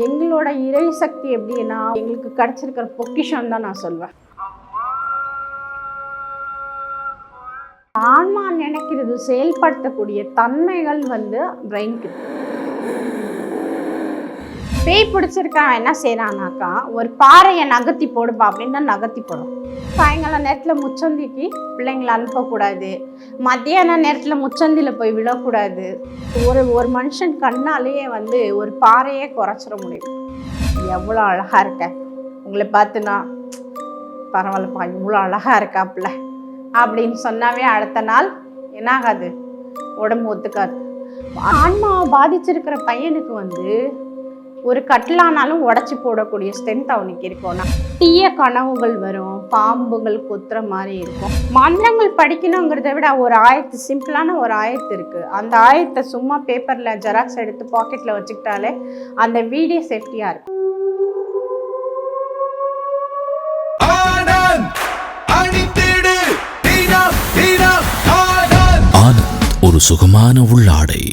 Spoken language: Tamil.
எங்களோட இறை சக்தி எப்படின்னா எங்களுக்கு கிடைச்சிருக்கிற பொக்கிஷம் தான் நான் சொல்வேன். ஆன்மா நினைக்கிறது செயல்படுத்தக்கூடிய தன்மைகள் பிரெயினுக்கு. பேய் பிடிச்சிருக்கான் என்ன செய்யறானாக்கா, ஒரு பாறையை நகர்த்தி போடுப்பா அப்படின்னா நகர்த்தி போடும். சாயங்கால நேரத்தில் முச்சந்திக்கு பிள்ளைங்களை அனுப்பக்கூடாது, மத்தியான நேரத்தில் முச்சந்தியில் போய் விழக்கூடாது. ஒரு மனுஷன் கண்ணாலேயே ஒரு பாறையே குறைச்சிட முடியும். எவ்வளோ அழகா இருக்க, உங்களை பார்த்துனா பரவாயில்லப்பா இவ்வளோ அழகா இருக்காப்புல அப்படின்னு சொன்னாவே அடுத்த நாள் என்ன ஆகாது, உடம்பு ஒத்துக்காது. ஆன்மாவை பாதிச்சிருக்கிற பையனுக்கு ஒரு கட்டிலானாலும் உடச்சி போடக்கூடிய ஸ்ட்ரென்த் அவனுக்கு இருக்கும்னா, தீய கனவுகள் வரும், பாம்புகள் கொத்துற மாதிரி இருக்கும். மந்திரங்கள் படிக்கணுங்கிறத விட ஒரு ஆயத்து, சிம்பிளான ஒரு ஆயத்து இருக்குது. அந்த ஆயத்தை சும்மா பேப்பரில் ஜெராக்ஸ் எடுத்து பாக்கெட்டில் வச்சுக்கிட்டாலே அந்த வீடியோ சேஃப்டியாக இருக்கும். ஆனந்த் ஒரு சுகமான உள்ளாடை.